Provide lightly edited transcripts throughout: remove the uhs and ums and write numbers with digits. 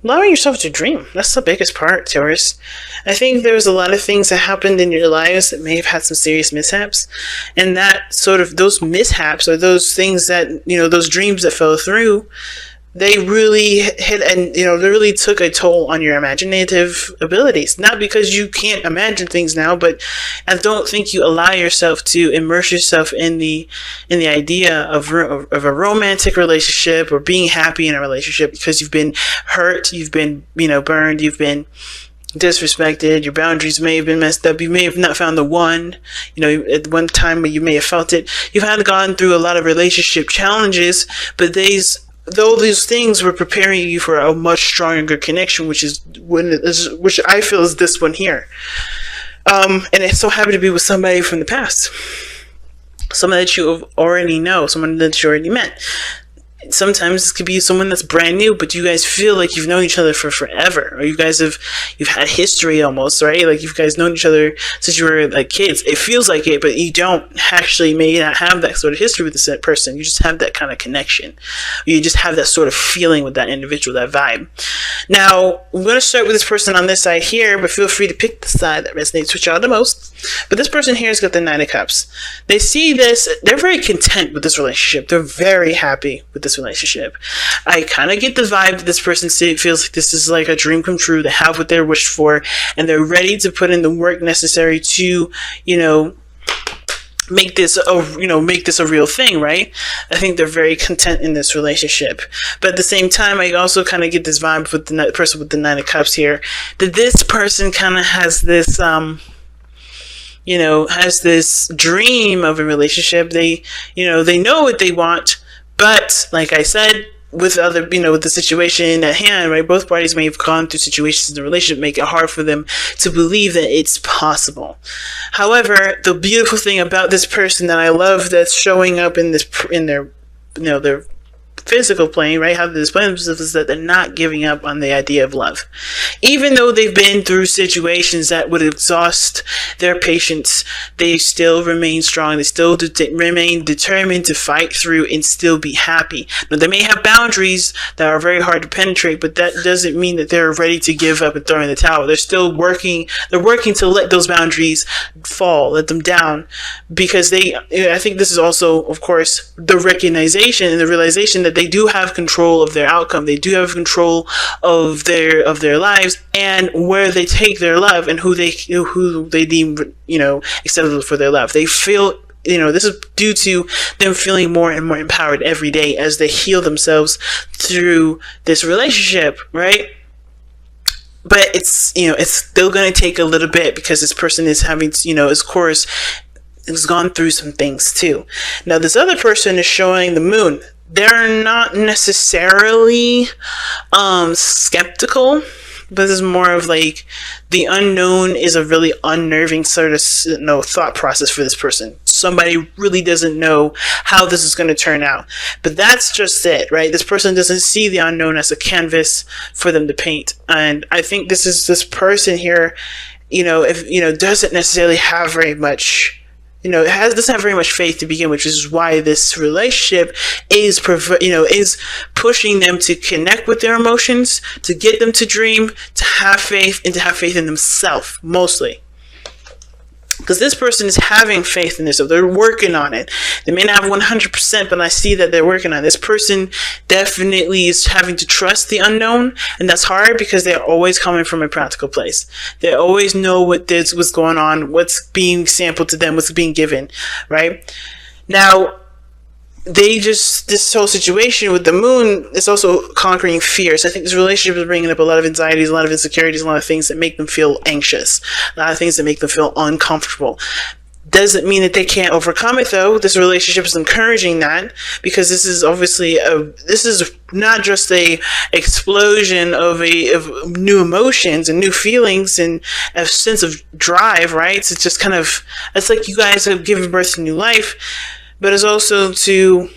allowing yourself to dream. That's the biggest part, Taurus. I think there was a lot of things that happened in your lives that may have had some serious mishaps. And that sort of, those mishaps or those things that, those dreams that fell through, they really hit and, they really took a toll on your imaginative abilities. Not because you can't imagine things now, but I don't think you allow yourself to immerse yourself in the idea of a romantic relationship or being happy in a relationship, because you've been hurt, you've been, burned, you've been disrespected, your boundaries may have been messed up, you may have not found the one, at one time you may have felt it. You've had gone through a lot of relationship challenges, but though these things were preparing you for a much stronger connection, which I feel is this one here. And it so happened to be with somebody from the past. Someone that you already know, someone that you already met. Sometimes this could be someone that's brand new, but you guys feel like you've known each other for forever, or you've had history almost, right? Like you guys known each other since you were like kids. It feels like it, but you don't actually may not have that sort of history with this person. You just have that kind of connection. You just have that sort of feeling with that individual, that vibe. Now, I'm going to start with this person on this side here, but feel free to pick the side that resonates with y'all the most. But this person here has got the Nine of Cups. They see this, they're very content with this relationship. They're very happy with this relationship. I kind of get the vibe that this person feels like this is like a dream come true. They have what they're wished for, and they're ready to put in the work necessary to, make this a real thing, right? I think they're very content in this relationship. But at the same time, I also kind of get this vibe with the person with the Nine of Cups here, that this person kind of has this has this dream of a relationship. They know what they want, but like I said, with with the situation at hand, right? Both parties may have gone through situations in the relationship make it hard for them to believe that it's possible. However, the beautiful thing about this person that I love that's showing up in their their physical plane, right? How they display themselves is that they're not giving up on the idea of love. Even though they've been through situations that would exhaust their patience, they still remain strong. They still remain determined to fight through and still be happy. Now, they may have boundaries that are very hard to penetrate, but that doesn't mean that they're ready to give up and throw in the towel. They're still working. They're working to let those boundaries fall, let them down, because I think this is also, of course, the recognition and the realization that they do have control of their outcome. They do have control of their lives and where they take their love and who they deem acceptable for their love. They feel this is due to them feeling more and more empowered every day as they heal themselves through this relationship, right? But it's still going to take a little bit, because this person is having of course has gone through some things too. Now, this other person is showing the Moon. They're not necessarily skeptical, but this is more of like the unknown is a really unnerving sort of thought process for this person. Somebody really doesn't know how this is going to turn out. But that's just it, right? This person doesn't see the unknown as a canvas for them to paint. And I think this person here, doesn't necessarily have very much doesn't have very much faith to begin with, which is why this relationship is pushing them to connect with their emotions, to get them to dream, to have faith, and to have faith in themselves, mostly. Because this person is having faith in themselves. They're working on it. They may not have 100%, but I see that they're working on it. This person definitely is having to trust the unknown, and that's hard because they're always coming from a practical place. They always know what's going on, what's being sampled to them, what's being given, right? Now, this whole situation with the Moon is also conquering fears. I think this relationship is bringing up a lot of anxieties, a lot of insecurities, a lot of things that make them feel anxious, a lot of things that make them feel uncomfortable. Doesn't mean that they can't overcome it, though. This relationship is encouraging that, because this is obviously this is not just a explosion of new emotions and new feelings and a sense of drive, right? It's just it's like you guys have given birth to new life. But it's also to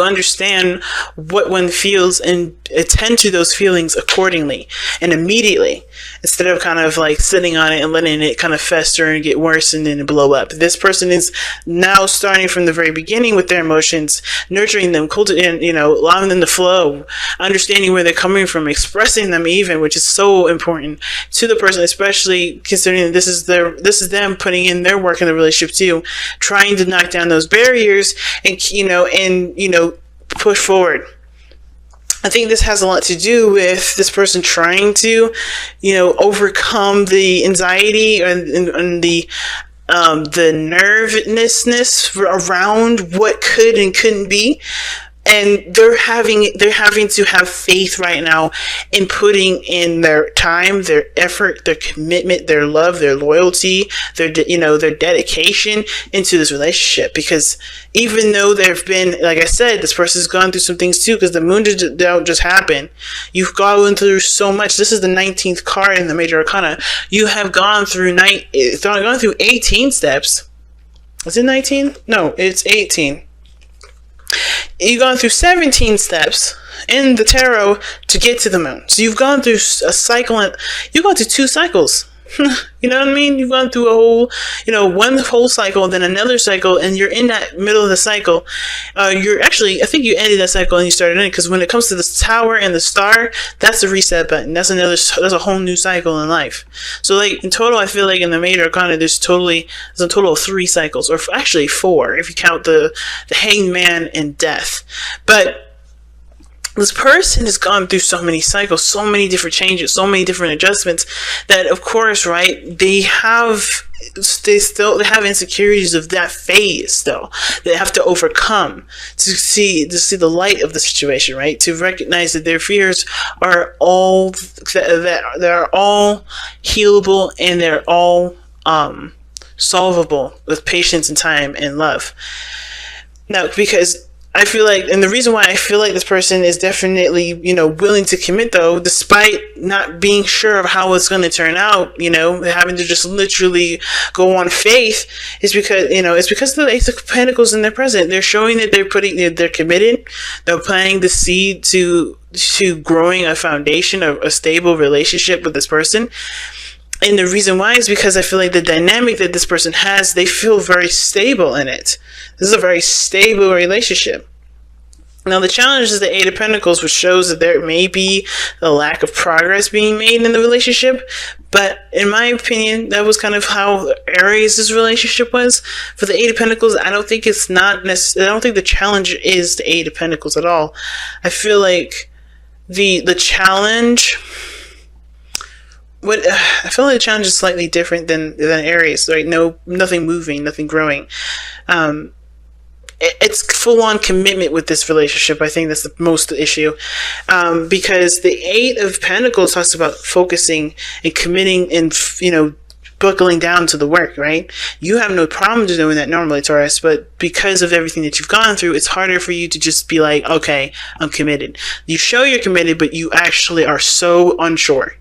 understand what one feels and attend to those feelings accordingly and immediately, instead of kind of like sitting on it and letting it kind of fester and get worse and then blow up. This person is now starting from the very beginning with their emotions, nurturing them, cultivating, allowing them to flow, understanding where they're coming from, expressing them even, which is so important to the person, especially considering that this is them putting in their work in the relationship too, trying to knock down those barriers and push forward. I think this has a lot to do with this person trying to, overcome the anxiety and the nervousness around what could and couldn't be. And they're having to have faith right now in putting in their time, their effort, their commitment, their love, their loyalty, their dedication into this relationship. Because even though there've been, like I said, this person's gone through some things too, because the moon don't just happen. You've gone through so much. This is the 19th card in the major arcana. You have gone through 18 steps. Is it 19? No, it's 18. You've gone through 17 steps in the tarot to get to the moon. So you've gone through a cycle, and you've gone through 2 cycles. You know what I mean? You've gone through a whole, one whole cycle, and then another cycle, and you're in that middle of the cycle. I think you ended that cycle and you started in it, because when it comes to the tower and the star, that's a reset button. That's a whole new cycle in life. So like in total, I feel like in the major arcana, there's a total of 3 cycles, or actually 4 if you count the hanged man and death. But this person has gone through so many cycles, so many different changes, so many different adjustments, that of course, right, they have insecurities of that phase still. They have to overcome to see the light of the situation, right? To recognize that their fears are all they're all healable, and they're all solvable with patience and time and love. Now, because I feel like, and the reason why I feel like this person is definitely, willing to commit, though, despite not being sure of how it's going to turn out, having to just literally go on faith, is because, it's because of the Ace of Pentacles in their present. They're showing that they're committed. They're planting the seed to growing a foundation of a stable relationship with this person. And the reason why is because I feel like the dynamic that this person has, they feel very stable in it. This is a very stable relationship. Now, the challenge is the 8 of Pentacles, which shows that there may be a lack of progress being made in the relationship. But in my opinion, that was kind of how Aries' relationship was. For the 8 of Pentacles, I don't think the challenge is the 8 of Pentacles at all. I feel like the challenge... I feel like the challenge is slightly different than Aries, right? Nothing moving, nothing growing. It's full-on commitment with this relationship. I think that's the most issue, because the 8 of Pentacles talks about focusing and committing and buckling down to the work, right? You have no problem doing that normally, Taurus, but because of everything that you've gone through, it's harder for you to just be like, okay, I'm committed. You show you're committed, but you actually are so unsure.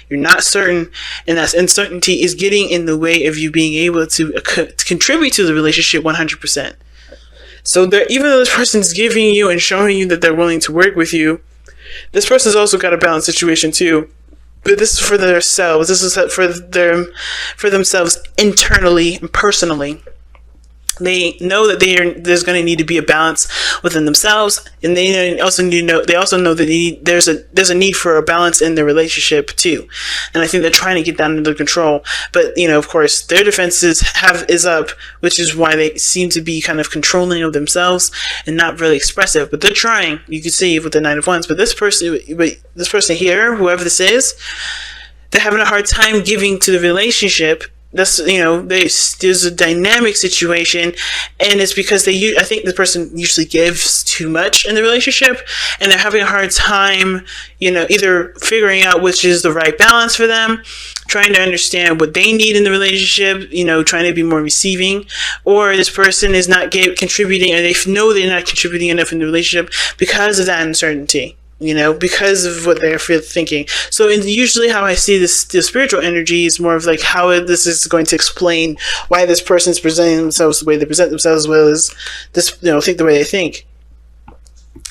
You're not certain, and that uncertainty is getting in the way of you being able to contribute to the relationship 100%. So even though this person's giving you and showing you that they're willing to work with you, this person's also got a balanced situation too. But this is for themselves. This is for themselves internally and personally. They know that there's going to need to be a balance within themselves, and they also know that there's a need for a balance in their relationship too. And I think they're trying to get that under control. But of course, their defenses is up, which is why they seem to be kind of controlling of themselves and not really expressive. But they're trying. You can see with the 9 of Wands. But this person here, whoever this is, they're having a hard time giving to the relationship. That's there's a dynamic situation, and it's because I think the person usually gives too much in the relationship, and they're having a hard time either figuring out which is the right balance for them, trying to understand what they need in the relationship, trying to be more receiving, or this person is not contributing, or they know they're not contributing enough in the relationship because of that uncertainty. Because of what they're thinking. So usually how I see the spiritual energy is more of like how this is going to explain why this person's presenting themselves the way they present themselves, as well as this, think the way they think.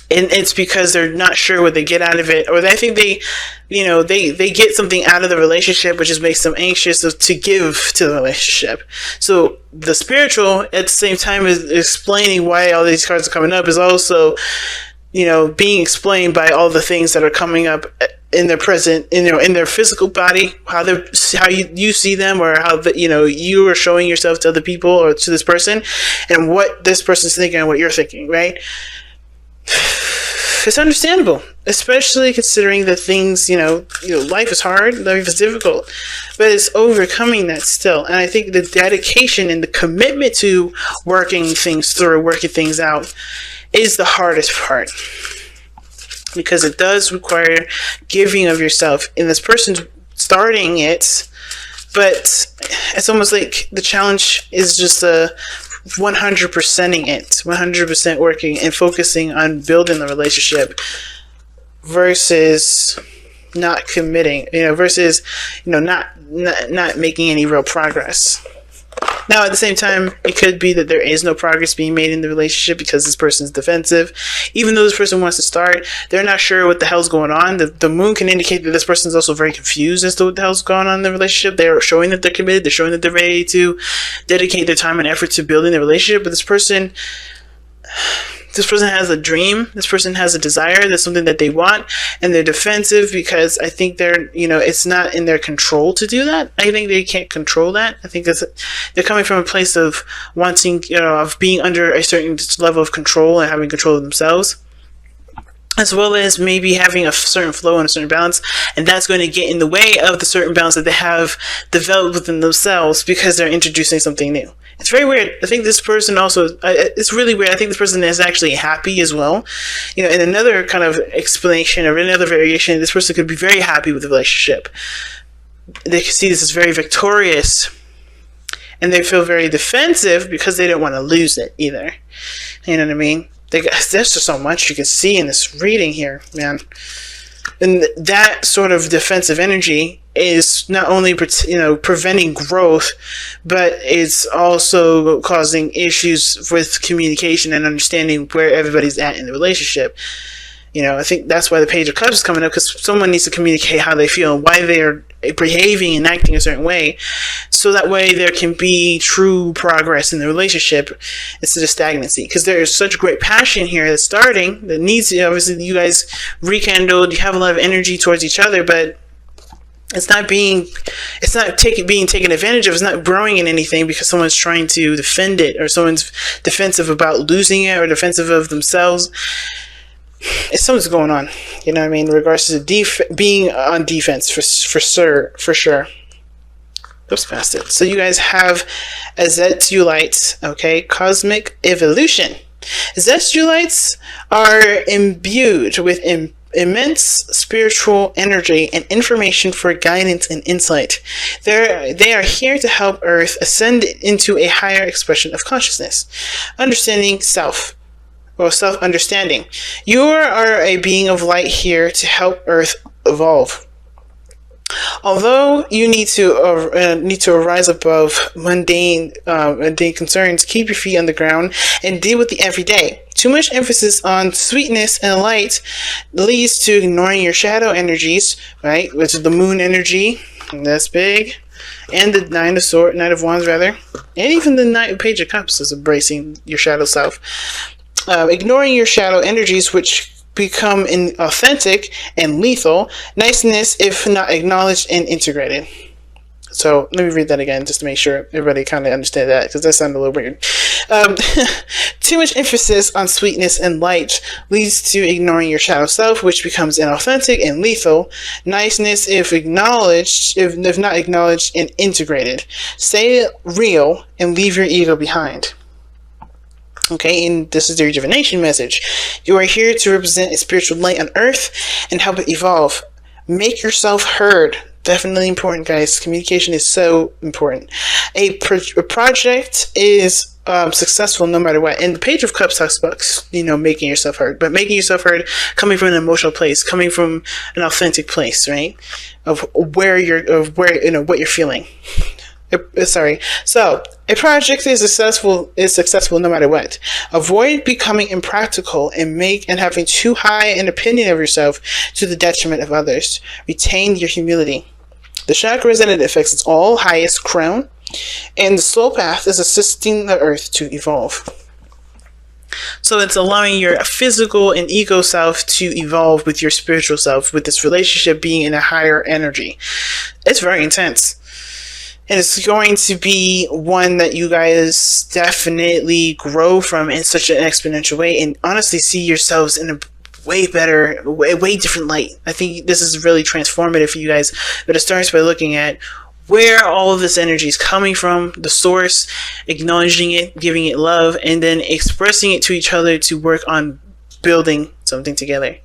And it's because they're not sure what they get out of it, or I think they get something out of the relationship, which just makes them anxious to give to the relationship. So the spiritual, at the same time as explaining why all these cards are coming up, is also, being explained by all the things that are coming up in their present, in their physical body, how you see them, or how you are showing yourself to other people or to this person, and what this person's thinking and what you're thinking, right? It's understandable, especially considering that things, life is hard, life is difficult, but it's overcoming that still. And I think the dedication and the commitment to working things through, working things out, is the hardest part, because it does require giving of yourself. And this person's starting it, but it's almost like the challenge is just 100%ing it, 100% working and focusing on building the relationship versus not committing, versus, not making any real progress. Now, at the same time, it could be that there is no progress being made in the relationship because this person's defensive. Even though this person wants to start, they're not sure what the hell's going on. The moon can indicate that this person's also very confused as to what the hell's going on in the relationship. They're showing that they're committed. They're showing that they're ready to dedicate their time and effort to building the relationship. But this person has a dream. This person has a desire. That's something that they want, and they're defensive because I think it's not in their control to do that. I think they can't control that. I think they're coming from a place of wanting, of being under a certain level of control and having control of themselves, as well as maybe having a certain flow and a certain balance, and that's going to get in the way of the certain balance that they have developed within themselves because they're introducing something new. It's very weird. I think this person also, it's really weird. I think this person is actually happy as well. In another kind of explanation or another variation, this person could be very happy with the relationship. They can see this as very victorious, and they feel very defensive because they don't want to lose it either. You know what I mean? There's just so much you can see in this reading here, man. And that sort of defensive energy is not only preventing growth, but it's also causing issues with communication and understanding where everybody's at in the relationship. I think that's why the Page of Cups is coming up, because someone needs to communicate how they feel and why they're behaving and acting a certain way, so that way there can be true progress in the relationship instead of stagnancy. Because there is such great passion here that's starting, that needs, obviously you guys rekindled, you have a lot of energy towards each other, but it's not being taken advantage of. It's not growing in anything because someone's trying to defend it, or someone's defensive about losing it, or defensive of themselves. It's something's going on, in regards to being on defense for sure. Oops, past it. So you guys have Azet-Ulites, okay, cosmic evolution. Azet-Ulites are imbued with immense spiritual energy and information for guidance and insight. They are here to help Earth ascend into a higher expression of consciousness, understanding self. Well, self-understanding. You are a being of light here to help Earth evolve. Although you need to rise above mundane concerns, keep your feet on the ground and deal with the everyday. Too much emphasis on sweetness and light leads to ignoring your shadow energies, right? Which is the moon energy, and that's big, and the Nine of Wands, rather, and even the Page of Cups is embracing your shadow self. Ignoring your shadow energies, which become inauthentic and lethal. Niceness if not acknowledged and integrated. So let me read that again just to make sure everybody kind of understands that, because that sounded a little weird. Too much emphasis on sweetness and light leads to ignoring your shadow self, which becomes inauthentic and lethal. Niceness if not acknowledged and integrated. Stay real and leave your ego behind. Okay, and this is the rejuvenation message. You are here to represent a spiritual light on Earth and help it evolve. Make yourself heard. Definitely important, guys. Communication is so important. A project is successful no matter what. And the Page of Cups talks about, making yourself heard. But making yourself heard coming from an emotional place, coming from an authentic place, right? Of what you're feeling. Sorry. So, a project is successful no matter what. Avoid becoming impractical and having too high an opinion of yourself to the detriment of others. Retain your humility. The chakra resident affects its all highest crown, and the soul path is assisting the earth to evolve. So it's allowing your physical and ego self to evolve with your spiritual self, with this relationship being in a higher energy. It's very intense. And it's going to be one that you guys definitely grow from in such an exponential way, and honestly see yourselves in a way better, way different light. I think this is really transformative for you guys. But it starts by looking at where all of this energy is coming from, the source, acknowledging it, giving it love, and then expressing it to each other to work on building something together.